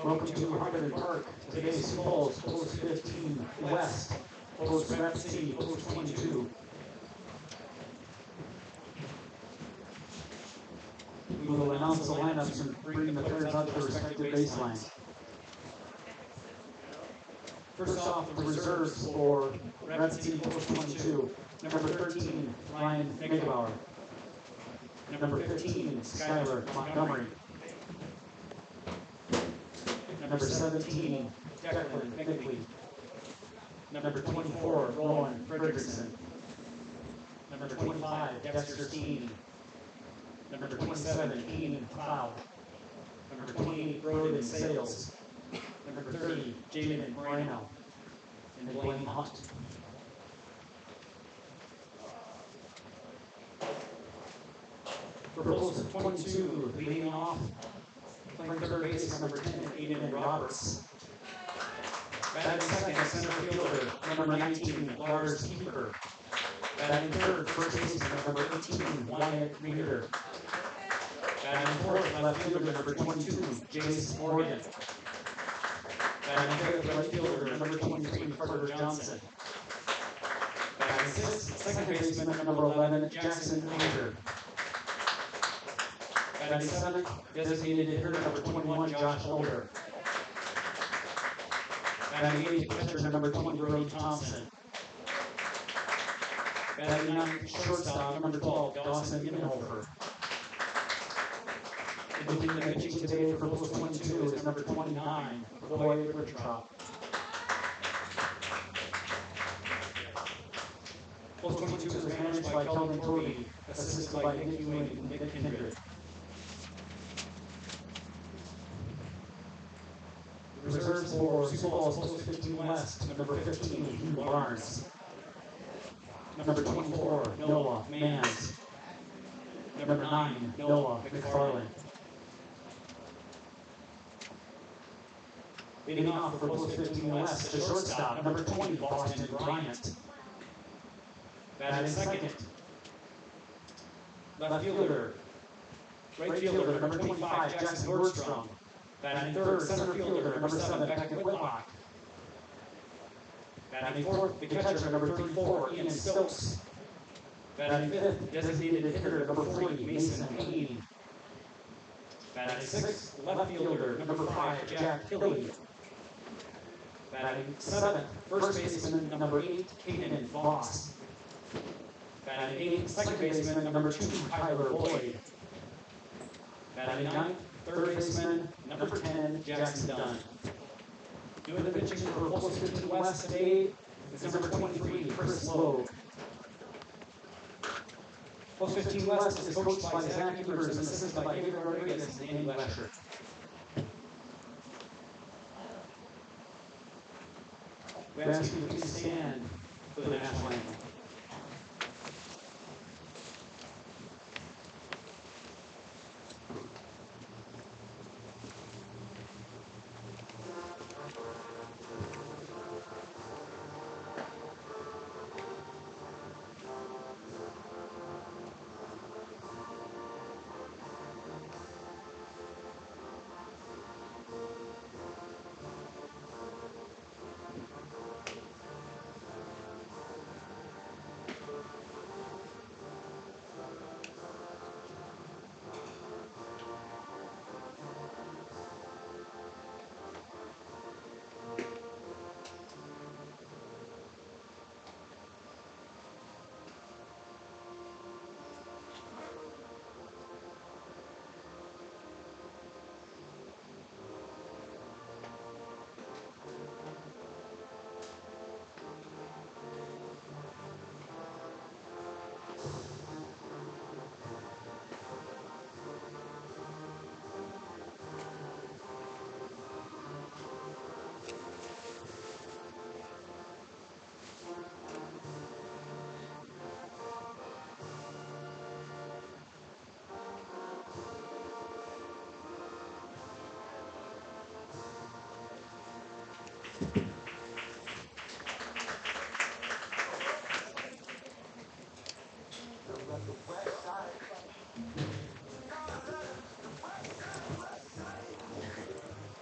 Welcome to Hardhats Park. Today's Sioux Falls, Post 15 West, Post Rapid City, Post 22. We will announce the lineups and bring the players out to their respective baselines. First off, the reserves for Rapid City, Post 22. Number 13, Ryan Megabauer. Number 15, Skylar Montgomery. Number 17, Declan Higley. Number 24, Rowan Fredrickson. Number 25, Dexter Steen. Number 27, Keenan Cloud. Number 28, Broden Sales. Number 30, Jamin Moreno. And Blaine Hunt. For Post 22, leading off, playing third base, number 10, Aiden Roberts. Batting second, center fielder, number 19, Lars Keeper. Batting third, first baseman, number 18, Wyatt Reeder. Batting fourth, left fielder, number 22, Jace Morgan. Batting fifth, right fielder, number 23, Carter Johnson. Batting sixth, second baseman, number 11, Jackson Major. Batting seventh, designated hitter, number 21, Josh Older. Batting eighth, catcher, number 20, Brody Thompson. Batting ninth, shortstop, number 12, Dawson Imhofer. Beginning the pitching today for Post 22 is number 29, Coy Wittrop. Post 22 is managed by Kelvin Cody, assisted by Nick Ewing and Nick Kindred. Reserves for Sioux Falls Post 15 West, number 15, Hugh Barnes. Number 24, Noah Mans. Number 9, Noah McFarland. Leading off for Post 15 West, the shortstop, number 20, Boston Bryant. Batting second, left fielder, right fielder, number 25, Jackson Nordstrom. Batting third, center fielder, number 7, Beckett Whitlock. Batting fourth, the catcher, number 34, Ian Stokes. Batting fifth, designated hitter, number 40, Mason Payne. Batting sixth, left fielder, number 5, Jack Tilley. Batting seventh, first baseman, number 8, Hayden Voss. Batting eighth, second baseman, number 2, Tyler Boyd. Batting ninth, third baseman, number 10, Jackson Dunn. Doing the pitching for Post 15 West today is number 23, Chris Logue. Post 15 West is coached by Zach Evers and assisted by David Rodriguez and Andy Lesher. We ask you to please stand for the national anthem.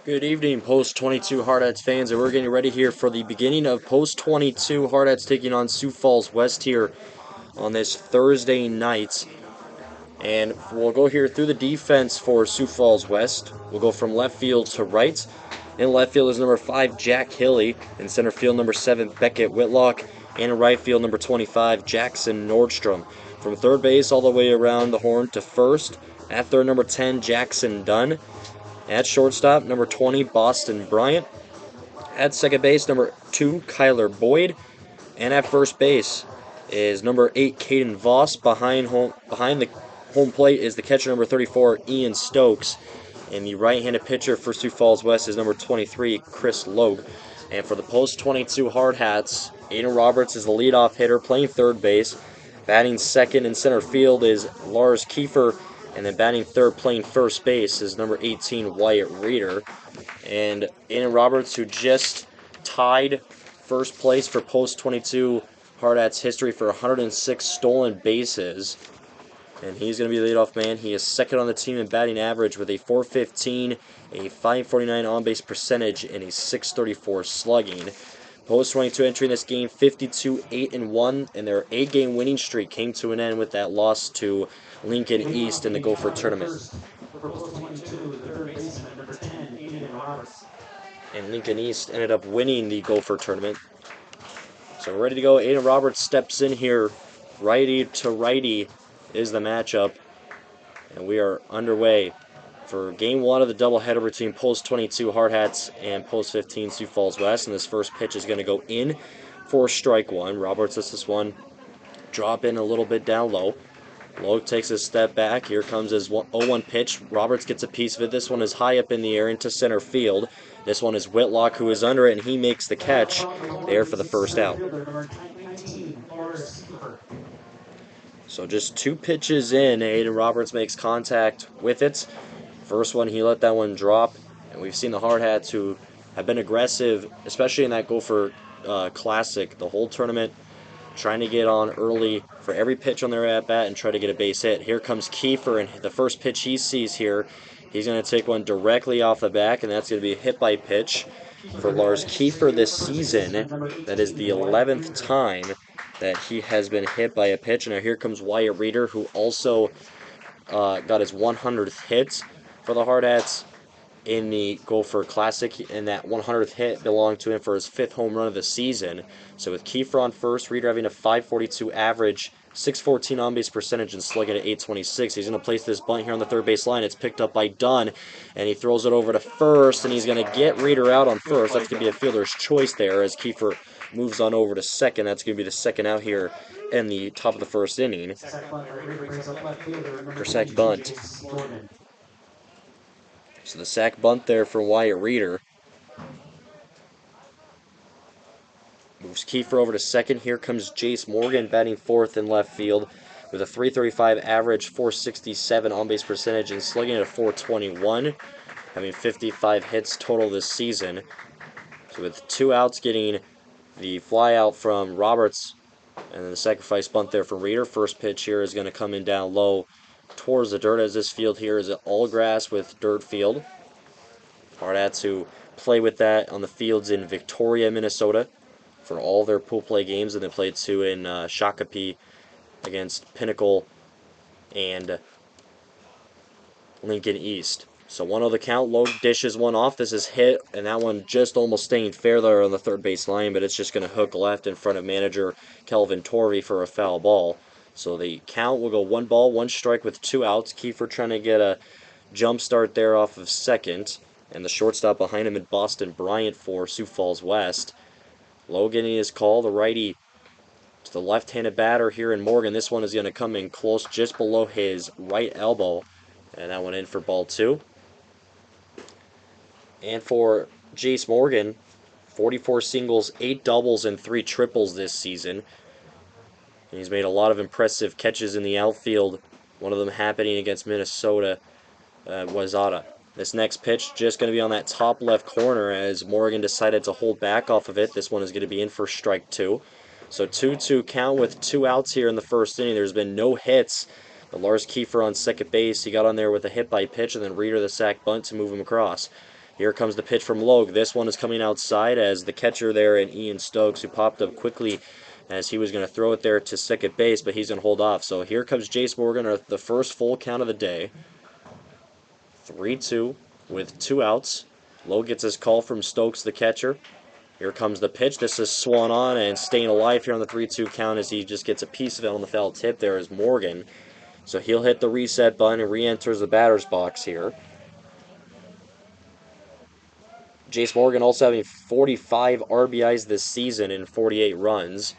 Good evening, Post 22 Hardhats fans, and we're getting ready here for the beginning of Post 22 Hardhats taking on Sioux Falls West here on this Thursday night. And we'll go here through the defense for Sioux Falls West. We'll go from left field to right. In left field is number 5, Jack Hilly. In center field, number 7, Beckett Whitlock. And in right field, number 25, Jackson Nordstrom. From third base all the way around the horn to first. At third, number 10, Jackson Dunn. At shortstop, number 20, Boston Bryant. At second base, number 2, Kyler Boyd. And at first base is number 8, Caden Voss. Behind the home plate is the catcher, number 34, Ian Stokes. And the right-handed pitcher for Sioux Falls West is number 23, Chris Logue. And for the Post 22 Hardhats, Aiden Roberts is the leadoff hitter playing third base. Batting second in center field is Lars Kiefer. And then batting third playing first base is number 18, Wyatt Reeder. And Aiden Roberts, who just tied first place for Post 22 Hardhats history for 106 stolen bases. And he's going to be the leadoff man. He is second on the team in batting average with a .415, a .549 on-base percentage, and a .634 slugging. Post 22 entering this game 52-8-1, and their 8-game winning streak came to an end with that loss to Lincoln East in the Gopher tournament. And Lincoln East ended up winning the Gopher tournament. So we're ready to go. Aiden Roberts steps in here. Righty to righty is the matchup. And we are underway for Game 1 of the doubleheader between Post 22 Hardhats and Post 15 Sioux Falls West. And this first pitch is going to go in for strike one. Roberts lets this one drop in a little bit down low. Logue takes a step back. Here comes his 0-1 pitch. Roberts gets a piece of it. This one is high up in the air into center field. This one is Whitlock, who is under it, and he makes the catch there for the first out. So just two pitches in, Aiden Roberts makes contact with it. First one, he let that one drop. And we've seen the Hardhats, who have been aggressive, especially in that Gopher Classic, the whole tournament, trying to get on early for every pitch on their at-bat and try to get a base hit. Here comes Kiefer, and the first pitch he sees here, he's going to take one directly off the back, and that's going to be a hit-by pitch for Lars Kiefer this season. That is the 11th time that he has been hit by a pitch. And now here comes Wyatt Reeder, who also got his 100th hit for the Hardhats in the Gopher Classic, and that 100th hit belonged to him for his 5th home run of the season. So with Kiefer on first, Reeder having a .542 average, .614 on-base percentage, and slugging at .826. He's going to place this bunt here on the third base line. It's picked up by Dunn, and he throws it over to first, and he's going to get Reeder out on first. That's going to be a fielder's choice there as Kiefer moves on over to second. That's going to be the second out here in the top of the first inning for sack bunt. So the sack bunt there for Wyatt Reeder. Moves Kiefer over to second. Here comes Jace Morgan batting fourth in left field with a .335 average, .467 on-base percentage, and slugging at a .421, having 55 hits total this season. So with two outs, getting the fly out from Roberts, and then the sacrifice bunt there from Reeder. First pitch here is going to come in down low towards the dirt, as this field here is all grass with dirt field. Hardhats, who play with that on the fields in Victoria, Minnesota, for all their pool play games, and they played two in Shakopee against Pinnacle and Lincoln East. So 1-0 the count. Logue dishes one off. This is hit, and that one just almost staying fair there on the third base line, but it's just going to hook left in front of manager Kelvin Torvey for a foul ball. So the count will go 1 ball, 1 strike with 2 outs. Kiefer trying to get a jump start there off of second, and the shortstop behind him in Boston Bryant for Sioux Falls West. Logue getting his call, the righty to the left-handed batter here in Morgan. This one is going to come in close just below his right elbow, and that one in for ball 2. And for Jace Morgan, 44 singles, 8 doubles, and 3 triples this season. And he's made a lot of impressive catches in the outfield, one of them happening against Minnesota, Wazada. This next pitch just going to be on that top left corner as Morgan decided to hold back off of it. This one is going to be in for strike 2. So 2-2 count with 2 outs here in the first inning. There's been no hits. But Lars Kiefer on second base, he got on there with a hit by pitch, and then Reeder the sack bunt to move him across. Here comes the pitch from Logue. This one is coming outside as the catcher there in Ian Stokes, who popped up quickly as he was going to throw it there to second base, but he's going to hold off. So here comes Jace Morgan, the first full count of the day. 3-2 with 2 outs. Logue gets his call from Stokes, the catcher. Here comes the pitch. This is swung on and staying alive here on the 3-2 count as he just gets a piece of it on the foul tip. There is Morgan. So he'll hit the reset button and re-enters the batter's box here. Jace Morgan also having 45 RBIs this season in 48 runs.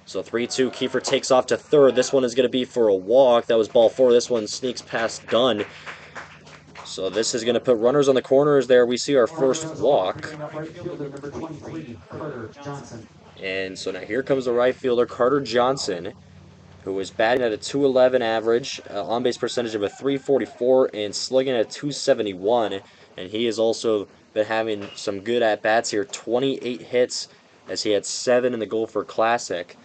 So 3-2, Kiefer takes off to third. This one is going to be for a walk. That was ball 4. This one sneaks past Dunn. So this is going to put runners on the corners there. We see our first walk. And so now here comes the right fielder, Carter Johnson, who is batting at a .211 average, on-base percentage of a .344, and slugging at .271. And he has also been having some good at-bats here. 28 hits, as he had 7 in the Gopher Classic.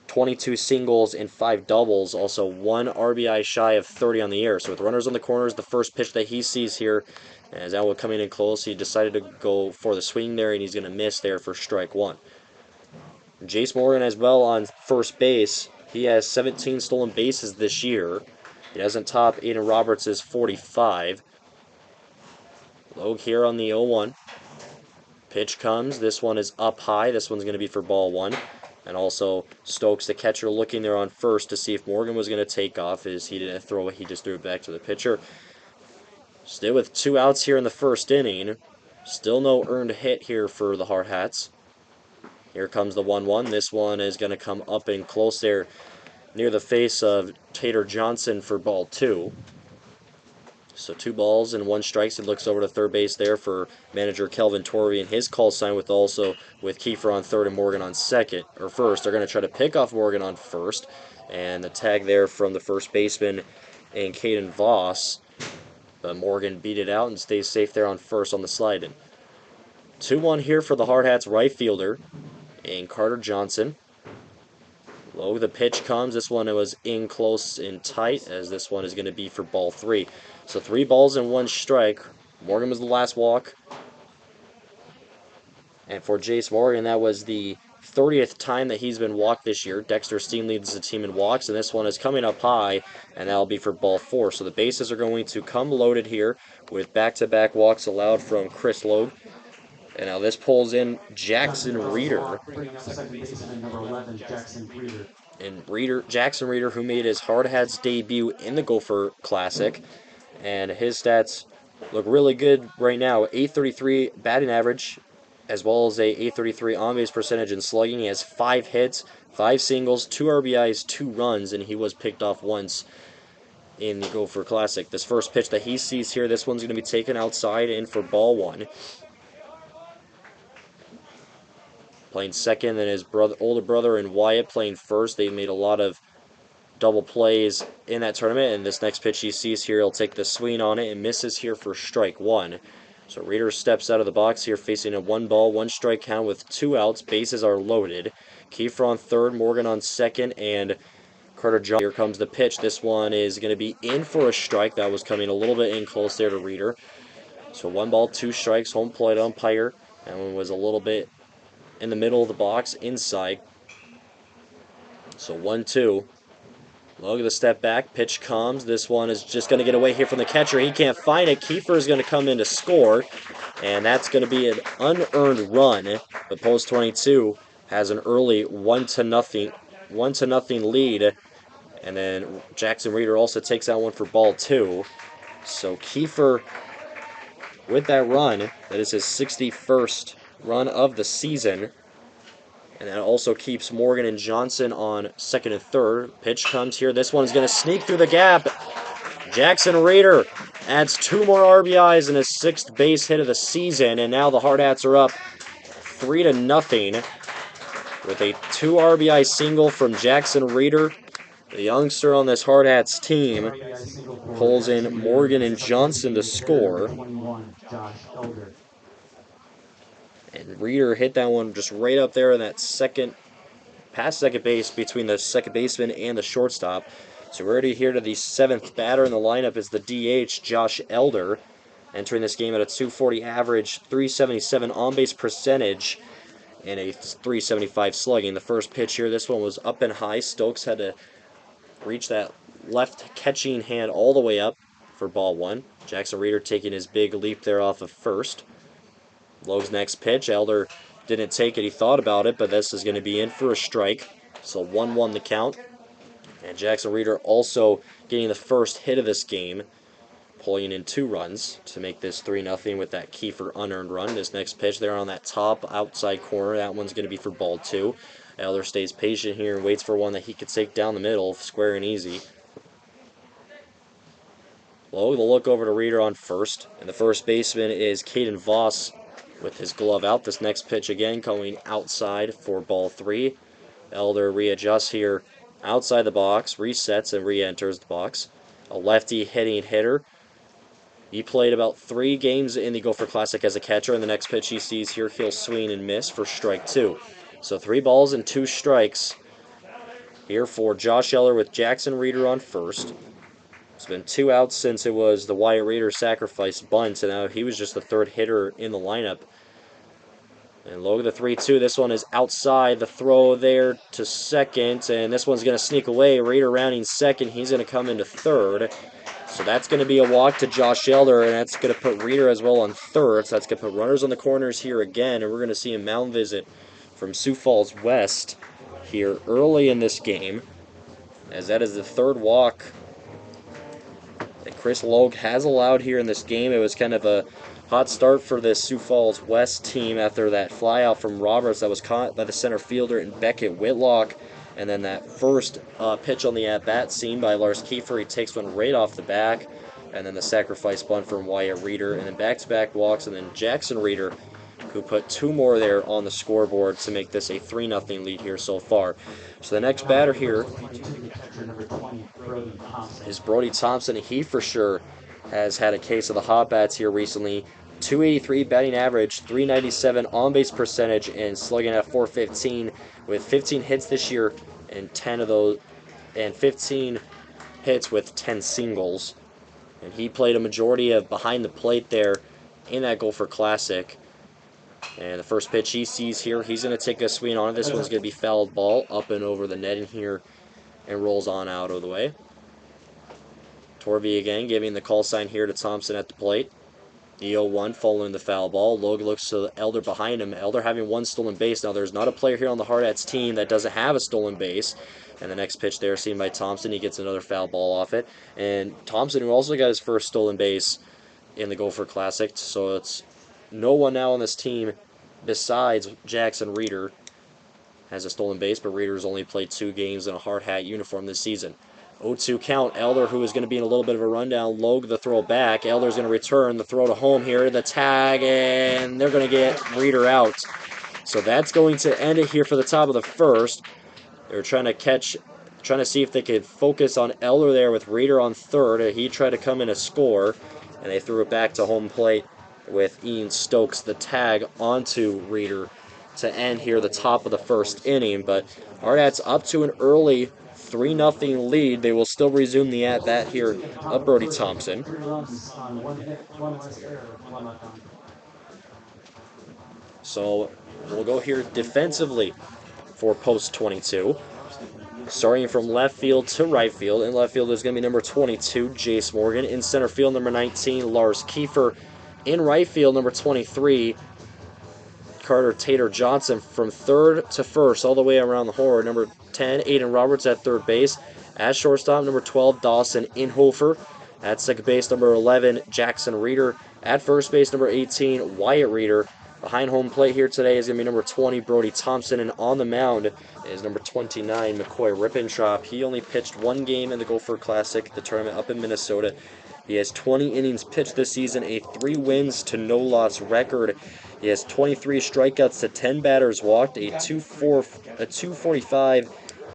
22 singles and 5 doubles, also 1 RBI shy of 30 on the year. So with runners on the corners, the first pitch that he sees here, as Elwood coming in close, he decided to go for the swing there, and he's going to miss there for strike 1. Jace Morgan as well on first base. He has 17 stolen bases this year. He doesn't top Aiden Roberts' 45. Logue here on the 0-1. Pitch comes. This one is up high. This one's going to be for ball 1. And also Stokes, the catcher, looking there on first to see if Morgan was going to take off, as he didn't throw it. He just threw it back to the pitcher. Still with 2 outs here in the first inning. Still no earned hit here for the Hardhats. Here comes the 1-1. This one is going to come up and close there near the face of Tater Johnson for ball 2. So 2 balls and 1 strike. He looks over to third base there for manager Kelvin Torvey and his call sign, with Kiefer on third and Morgan on first. They're going to try to pick off Morgan on first, and the tag there from the first baseman and Caden Voss. But Morgan beat it out and stays safe there on first on the slide-in. 2-1 here for the Hardhats right fielder and Carter Johnson. Low the pitch comes. This one was in close and tight, as this one is going to be for ball 3. So 3 balls and 1 strike. Morgan was the last walk. And for Jace Morgan, that was the 30th time that he's been walked this year. Dexter Steen leads the team in walks, and this one is coming up high, and that'll be for ball 4. So the bases are going to come loaded here with back-to-back walks allowed from Chris Logue. And now this pulls in Jackson Reeder. And Jackson Reeder, who made his Hardhats debut in the Gopher Classic. And his stats look really good right now. .833 batting average, as well as a .833 on-base percentage and slugging. He has 5 hits, 5 singles, 2 RBIs, 2 runs, and he was picked off once in the Gopher Classic. This first pitch that he sees here, this one's going to be taken outside in for ball 1. Playing second, and his older brother and Wyatt playing first. They made a lot of double plays in that tournament, and this next pitch he sees here, he'll take the swing on it and misses here for strike 1. So Reeder steps out of the box here, facing a 1-ball, 1-strike count with 2 outs. Bases are loaded. Kiefer on third, Morgan on second, and Carter Johnson. Here comes the pitch. This one is going to be in for a strike. That was coming a little bit in close there to Reeder. So 1 ball, 2 strikes, home plate umpire. That one was a little bit in the middle of the box, inside. So 1-2. Look at the step back. Pitch comes. This one is just going to get away here from the catcher. He can't find it. Kiefer is going to come in to score, and that's going to be an unearned run. But Post 22 has an early 1-0 lead, and then Jackson Reeder also takes that one for ball 2. So Kiefer, with that run, that is his 61st run of the season. And that also keeps Morgan and Johnson on second and third. Pitch comes here. This one's going to sneak through the gap. Jackson Reeder adds 2 more RBIs and his 6th base hit of the season. And now the Hardhats are up 3-0 with a 2 RBI single from Jackson Reeder. The youngster on this Hardhats team pulls in Morgan and Johnson to score. And Reeder hit that one just right up there in that past second base, between the second baseman and the shortstop. So we're already here to the 7th batter in the lineup is the DH, Josh Elder. entering this game at a 240 average, 377 on-base percentage, and a 375 slugging. The first pitch here, this one was up and high. Stokes had to reach that left catching hand all the way up for ball one. Jackson Reeder taking his big leap there off of first. Logue's next pitch, Elder didn't take it. He thought about it, but this is going to be in for a strike. So 1-1 the count. And Jackson Reeder also getting the first hit of this game, pulling in 2 runs to make this 3-0 with that Kiefer unearned run. This next pitch there on that top outside corner, that one's going to be for ball 2. Elder stays patient here and waits for one that he could take down the middle, square and easy. Logue, the look over to Reeder on first. And the first baseman is Caden Voss with his glove out. This next pitch again going outside for ball 3. Elder readjusts here outside the box, resets and re-enters the box. A lefty hitting hitter. He played about 3 games in the Gopher Classic as a catcher, and the next pitch he sees here, he'll swing and miss for strike 2. So 3 balls and 2 strikes here for Josh Eller with Jackson Reeder on first. It's been 2 outs since it was the Wyatt Reeder sacrifice bunt, and now he was just the 3rd hitter in the lineup. And Logue the 3-2. This one is outside. The throw there to second. And this one's going to sneak away. Reeder rounding second. He's going to come into third. So that's going to be a walk to Josh Elder. And that's going to put Reeder as well on third. So that's going to put runners on the corners here again. And we're going to see a mound visit from Sioux Falls West here early in this game, as that is the 3rd walk that Chris Logue has allowed here in this game. It was kind of a hot start for this Sioux Falls West team after that flyout from Roberts that was caught by the center fielder in Beckett Whitlock. And then that first pitch on the at-bat seen by Lars Kiefer. He takes one right off the back. And then the sacrifice bunt from Wyatt Reeder. And then back-to-back walks. And then Jackson Reeder, who put 2 more there on the scoreboard to make this a 3-0 lead here so far. So the next batter here is Brody Thompson. He for sure has had a case of the hot bats here recently. 283 batting average, 397 on-base percentage, and slugging at 415 with 15 hits this year and 10 of those, and 15 hits with 10 singles. And he played a majority of behind the plate there in that Gopher Classic. And the first pitch he sees here, he's going to take a swing on it. This one's going to be fouled ball up and over the net in here and rolls on out of the way. Torvey again giving the call sign here to Thompson at the plate. The 0-1 following the foul ball. Logue looks to Elder behind him. Elder having 1 stolen base. Now there's not a player here on the Hardhats team that doesn't have a stolen base. And the next pitch there seen by Thompson. He gets another foul ball off it. And Thompson, who also got his first stolen base in the Gopher Classic. So it's no one now on this team besides Jackson Reeder has a stolen base, but Reeder's only played 2 games in a hard hat uniform this season. 0-2 count. Elder, who is going to be in a little bit of a rundown. Logue the throw back. Elder's going to return the throw to home here. The tag, and they're going to get Reeder out. So that's going to end it here for the top of the first. They're trying to see if they could focus on Elder there with Reeder on third. He tried to come in and score, and they threw it back to home plate with Ian Stokes, the tag onto Reeder to end here the top of the first inning. But Hardhats up to an early 3-0 lead. They will still resume the at-bat here of Brody Thompson. So we'll go here defensively for post 22. Starting from left field to right field. In left field is going to be number 22, Jace Morgan. In center field, number 19, Lars Kiefer. In right field, number 23, Carter Tater Johnson. From third to first, all the way around the horn. Number 10, Aiden Roberts at third base. At shortstop, number 12, Dawson Inhofer. At second base, number 11, Jackson Reeder. At first base, number 18, Wyatt Reeder. Behind home plate here today is going to be number 20, Brody Thompson. And on the mound is number 29, McCoy Rippentrop. He only pitched 1 game in the Gopher Classic, the tournament up in Minnesota. He has 20 innings pitched this season, a 3 wins to no loss record. He has 23 strikeouts to 10 batters walked, a 245